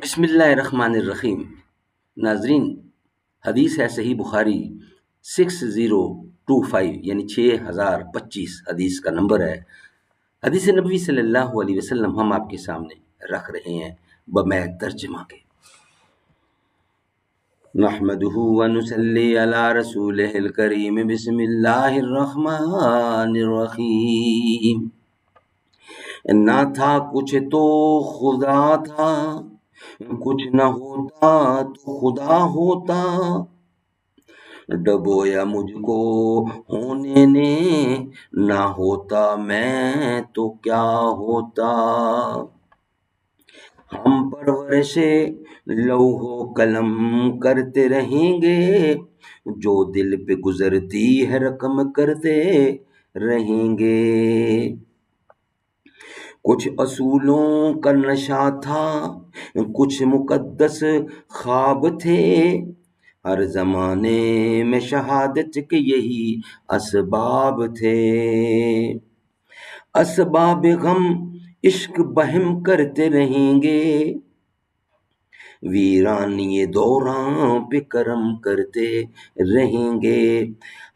بسم اللہ الرحمن الرحیم۔ ناظرین، حدیث ہے صحیح بخاری 6025 یعنی 6025 حدیث کا نمبر ہے۔ حدیث نبوی صلی اللہ علیہ وسلم ہم آپ کے سامنے رکھ رہے ہیں بمع ترجمہ کے۔ نحمدہ ونصلی علی رسولہ الکریم، بسم اللہ الرحمن الرحیم۔ نہ تھا کچھ تو خدا تھا، کچھ نہ ہوتا تو خدا ہوتا، ڈبویا مجھ کو ہونے نے، نہ ہوتا میں تو کیا ہوتا۔ ہم پرورش لوح و قلم کرتے رہیں گے، جو دل پہ گزرتی ہے رقم کرتے رہیں گے۔ کچھ اصولوں کا نشہ تھا، کچھ مقدس خواب تھے، ہر زمانے میں شہادت کے یہی اسباب تھے۔ اسباب غم عشق بہم کرتے رہیں گے، ویرانی دوراں پہ کرم کرتے رہیں گے۔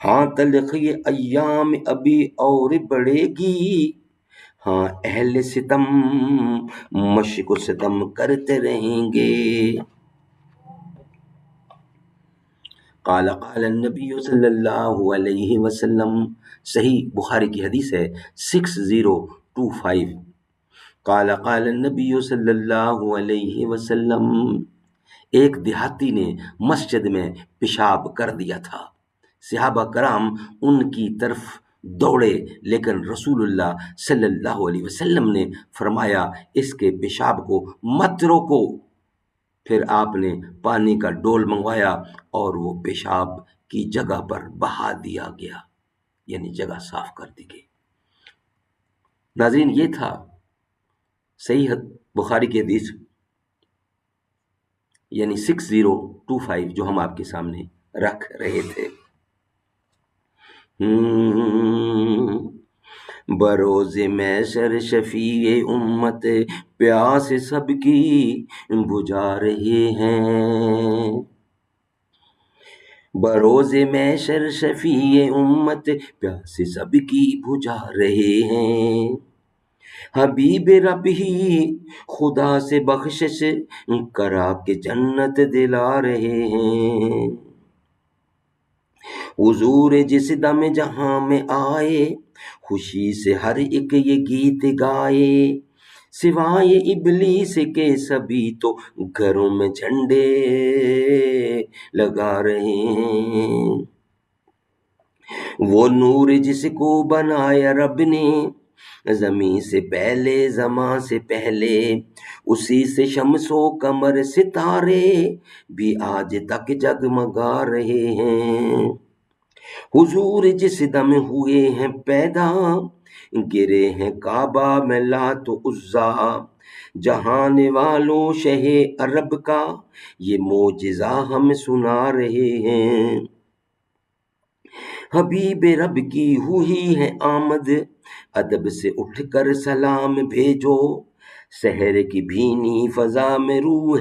ہاں تلخ یہ ایام ابھی اور بڑھے گی، ہاں اہل ستم مشق و ستم کرتے رہیں گے۔ قال النبی صلی اللہ علیہ وسلم، صحیح بخاری کی حدیث ہے 6025۔ قال النبی صلی اللہ علیہ وسلم، ایک دیہاتی نے مسجد میں پیشاب کر دیا تھا۔ صحابہ کرام ان کی طرف دوڑے، لیکن رسول اللہ صلی اللہ علیہ وسلم نے فرمایا اس کے پیشاب کو مت روکو۔ پھر آپ نے پانی کا ڈول منگوایا اور وہ پیشاب کی جگہ پر بہا دیا گیا، یعنی جگہ صاف کر دی گئی۔ ناظرین، یہ تھا صحیح بخاری کی حدیث یعنی 6025 جو ہم آپ کے سامنے رکھ رہے تھے۔ بروز محشر شفیع امت پیاس سب کی بجھا رہے ہیں۔ بروز محشر شفیع امت پیاس سب کی بجھا رہے ہیں۔ حبیب رب ہی خدا سے بخشش کرا کے جنت دلا رہے ہیں۔ حضور جس دم جہاں میں آئے، خوشی سے ہر ایک یہ گیت گائے، سوائے ابلیس کے سبھی تو گھروں میں جھنڈے لگا رہے ہیں۔ وہ نور جس کو بنایا رب نے زمین سے پہلے، زمان سے پہلے، اسی سے شمس و قمر ستارے بھی آج تک جگمگا رہے ہیں۔ حضور جس دم ہوئے ہیں پیدا، گرے ہیں کعبہ میں لات و عزا، جہان والوں شہ عرب کا یہ معجزہ ہم سنا رہے ہیں۔ حبیب رب کی ہوئی ہے آمد، ادب سے اٹھ کر سلام بھیجو، سحر کی بھینی فضا میں روح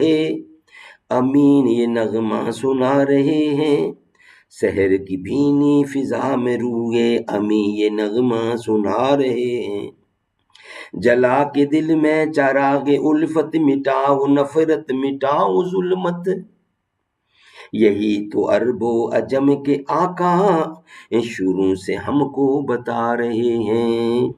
امین یہ نغمہ سنا رہے ہیں۔ سحر کی بھینی فضا میں روح امین یہ نغمہ سنا رہے ہیں۔ جلا کے دل میں چراغ الفت، مٹاؤ نفرت مٹاؤ ظلمت، یہی تو عرب و عجم کے آقا شروع سے ہم کو بتا رہے ہیں۔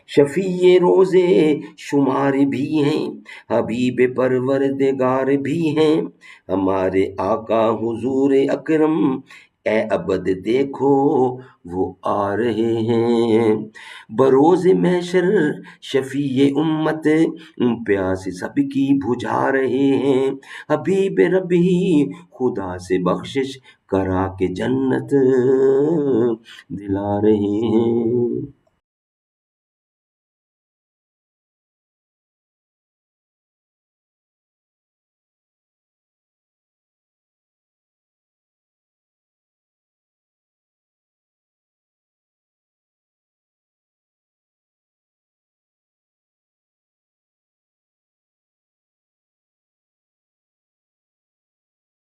شفیع روزے شمار بھی ہیں، حبیب پروردگار بھی ہیں، ہمارے آقا حضور اکرم اے ابد دیکھو وہ آ رہے ہیں۔ بروز محشر شفیع امت پیاس سب کی بجھا رہے ہیں، حبیب رب ہی خدا سے بخشش کرا کے جنت دلا رہے ہیں۔